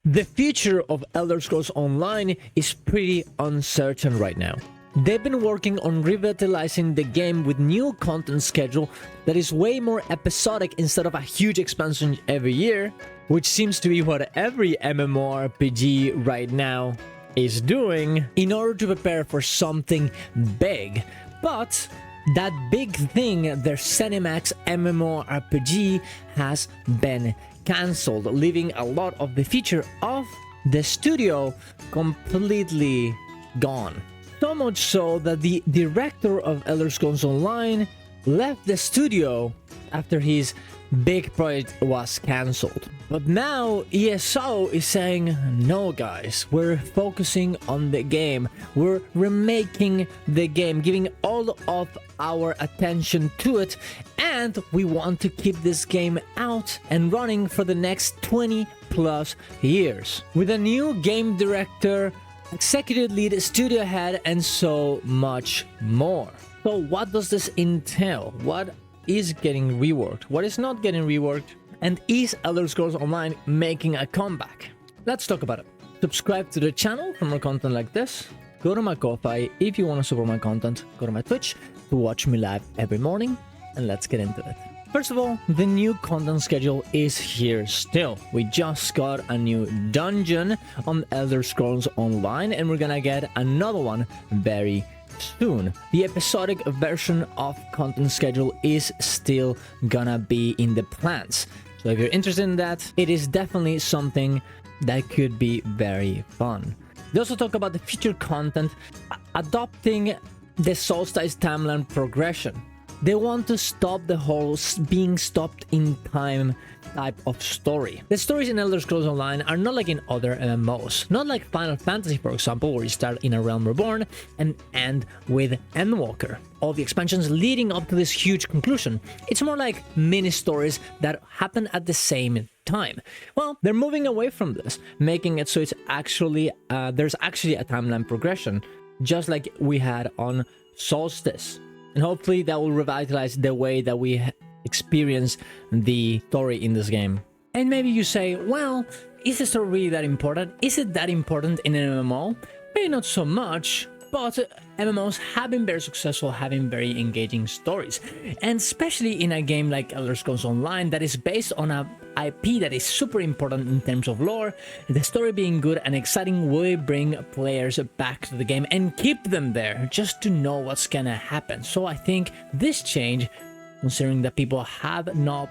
The future of Elder Scrolls Online is pretty uncertain right now. They've been working on revitalizing the game with new content schedule that is way more episodic instead of a huge expansion every year, which seems to be what every MMORPG right now is doing in order to prepare for something big. But that big thing, their Cinemax MMORPG, has been cancelled, leaving a lot of the feature of the studio completely gone. So much so that the director of Elder Scrolls Online left the studio after his big project was cancelled. But now ESO is saying, no guys, we're focusing on the game. We're remaking the game, giving all of our attention to it, and we want to keep this game out and running for the next 20 plus years. With a new game director, executive lead, studio head, and so much more. So what does this entail? What is getting reworked? What is not getting reworked? And is Elder Scrolls Online making a comeback? Let's talk about it. Subscribe to the channel for more content like this. Go to my Ko-Fi if you want to support my content. Go to my Twitch to watch me live every morning. And let's get into it. First of all, the new content schedule is here still. We just got a new dungeon on Elder Scrolls Online, and we're gonna get another one very soon. The episodic version of content schedule is still gonna be in the plans. So if you're interested in that, it is definitely something that could be very fun. They also talk about the future content, adopting the Solstice timeline progression. They want to stop the whole being stopped in time type of story. The stories in Elder Scrolls Online are not like in other MMOs. Not like Final Fantasy, for example, where you start in a Realm Reborn and end with Endwalker. All the expansions leading up to this huge conclusion. It's more like mini stories that happen at the same time. Well, they're moving away from this, making it so it's actually there's actually a timeline progression, just like we had on Solstice. And hopefully that will revitalize the way that we experience the story in this game. And maybe you say, well, is the story really that important? Is it that important in an MMO? Maybe not so much, but MMOs have been very successful, having very engaging stories. And especially in a game like Elder Scrolls Online that is based on a IP that is super important in terms of lore, the story being good and exciting will bring players back to the game and keep them there just to know what's gonna happen. So I think this change, considering that people have not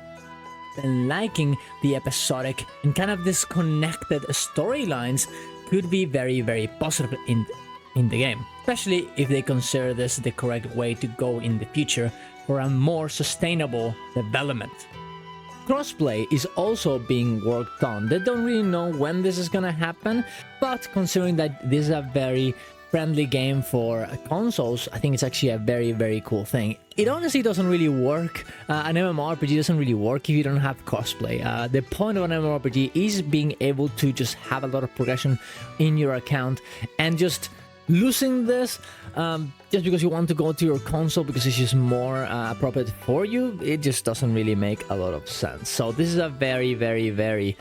been liking the episodic and kind of disconnected storylines, could be very, very positive in the game, especially if they consider this the correct way to go in the future for a more sustainable development. Crossplay is also being worked on. They don't really know when this is gonna happen, but considering that this is a very friendly game for consoles, I think it's actually a very, very cool thing. It honestly doesn't really work. An MMORPG doesn't really work if you don't have crossplay. The point of an MMORPG is being able to just have a lot of progression in your account, and just losing this just because you want to go to your console because it's just more appropriate for you, it just doesn't really make a lot of sense. So this is a very, very, very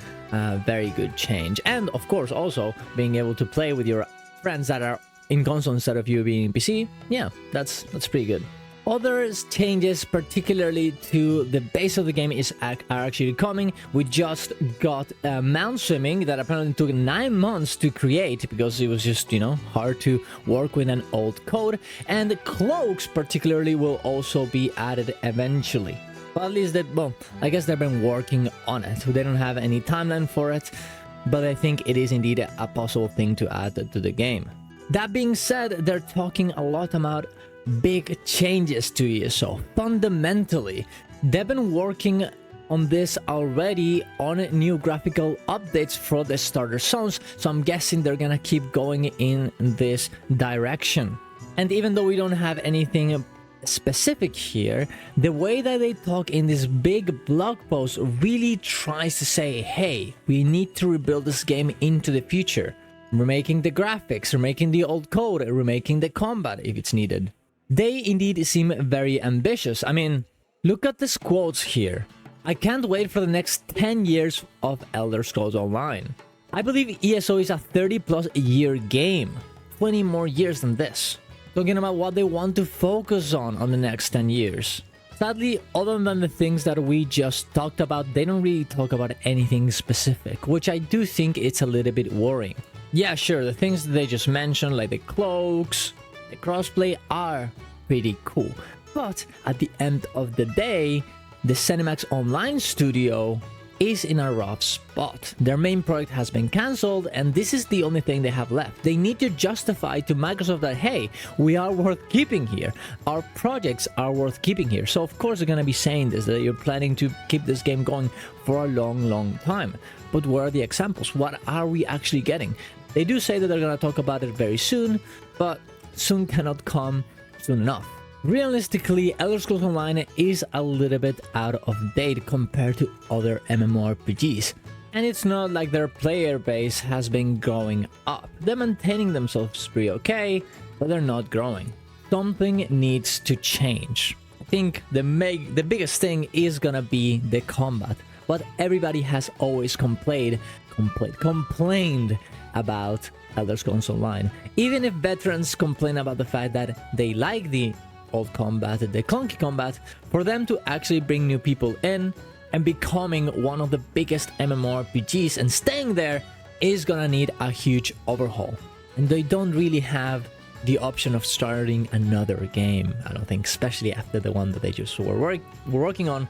good change. And of course also being able to play with your friends that are in console instead of you being in PC, yeah, that's pretty good. Other changes, particularly to the base of the game, are actually coming. We just got Mount Swimming that apparently took 9 months to create because it was just, hard to work with an old code. And cloaks, particularly, will also be added eventually. But at least I guess they've been working on it. They don't have any timeline for it, but I think it is indeed a possible thing to add to the game. That being said, they're talking a lot about big changes to ESO. Fundamentally, they've been working on this already on new graphical updates for the starter zones, so I'm guessing they're gonna keep going in this direction. And even though we don't have anything specific here, the way that they talk in this big blog post really tries to say, hey, we need to rebuild this game into the future. Remaking the graphics, remaking the old code, remaking the combat if it's needed. They indeed seem very ambitious. I mean, look at these quotes here. I can't wait for the next 10 years of Elder Scrolls Online. I believe ESO is a 30+ year game, 20 more years than this. Talking about what they want to focus on the next 10 years. Sadly, other than the things that we just talked about, they don't really talk about anything specific, which I do think it's a little bit worrying. Yeah, sure, the things that they just mentioned, like the cloaks, the crossplay, are pretty cool. But at the end of the day, the ZeniMax Online studio is in a rough spot. Their main project has been cancelled, and this is the only thing they have left. They need to justify to Microsoft that, hey, we are worth keeping here. Our projects are worth keeping here. So of course they're gonna be saying this, that you're planning to keep this game going for a long time. But where are the examples? What are we actually getting? They do say that they're gonna talk about it very soon, but soon cannot come soon enough. Realistically, Elder Scrolls Online is a little bit out of date compared to other MMORPGs. And it's not like their player base has been growing up. They're maintaining themselves pretty okay, but they're not growing. Something needs to change. I think the biggest thing is gonna be the combat. What everybody has always complained about Elder Scrolls Online. Even if veterans complain about the fact that they like the old combat, the clunky combat, for them to actually bring new people in and becoming one of the biggest MMORPGs and staying there is gonna need a huge overhaul. And they don't really have the option of starting another game, I don't think, especially after the one that they just were working on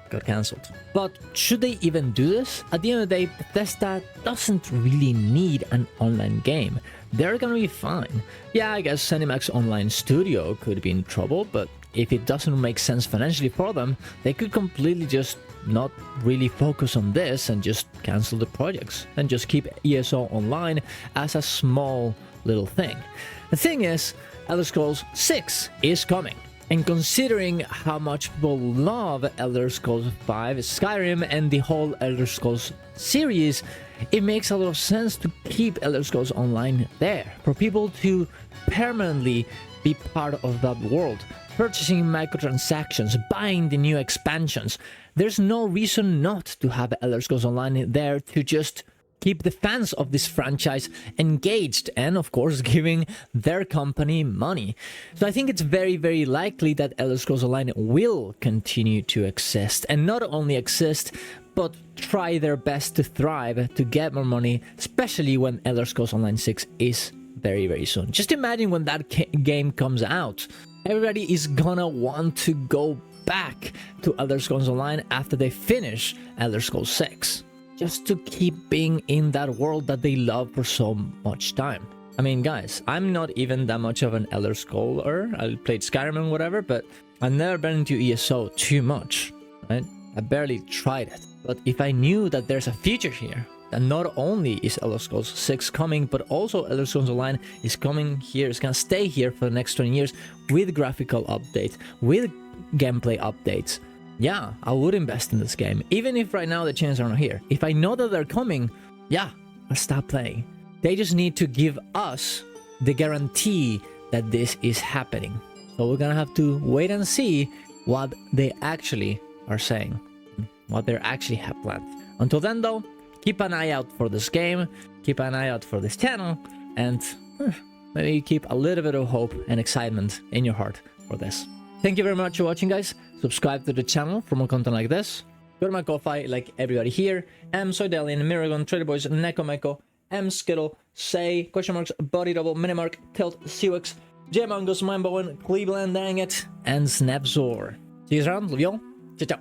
got cancelled. But should they even do this? At the end of the day, Bethesda doesn't really need an online game. They're gonna be fine. Yeah, I guess ZeniMax Online Studio could be in trouble, but if it doesn't make sense financially for them, they could completely just not really focus on this and just cancel the projects and just keep ESO Online as a small little thing. The thing is, Elder Scrolls 6 is coming. And considering how much people love Elder Scrolls 5, Skyrim, and the whole Elder Scrolls series, it makes a lot of sense to keep Elder Scrolls Online there, for people to permanently be part of that world, purchasing microtransactions, buying the new expansions. There's no reason not to have Elder Scrolls Online there to just keep the fans of this franchise engaged and, of course, giving their company money. So I think it's very likely that Elder Scrolls Online will continue to exist, and not only exist, but try their best to thrive, to get more money, especially when Elder Scrolls Online 6 is very soon. Just imagine when that game comes out. Everybody is gonna want to go back to Elder Scrolls Online after they finish Elder Scrolls 6. Just to keep being in that world that they love for so much time. I mean, guys, I'm not even that much of an Elder Scroller. I played Skyrim and whatever, but I've never been into ESO too much, right? I barely tried it. But if I knew that there's a future here, that not only is Elder Scrolls 6 coming, but also Elder Scrolls Online is coming here, it's gonna stay here for the next 20 years with graphical updates, with gameplay updates. Yeah, I would invest in this game, even if right now the chances are not here. If I know that they're coming, yeah, I'll stop playing. They just need to give us the guarantee that this is happening. So we're gonna have to wait and see what they actually are saying, what they actually have planned. Until then though, keep an eye out for this game, keep an eye out for this channel, and maybe keep a little bit of hope and excitement in your heart for this. Thank you very much for watching, guys. Subscribe to the channel for more content like this. Go to my Ko-Fi, like everybody here. Soydelian, Miragon, Trader Boys, Nekomeko, Skittle, Say, Question Marks, Body Double, Minimark, Tilt, Siwix, J-Mongoose, Mindbowen, Cleveland, Dang It, and Snapzor. See you around. Love y'all. Ciao, ciao.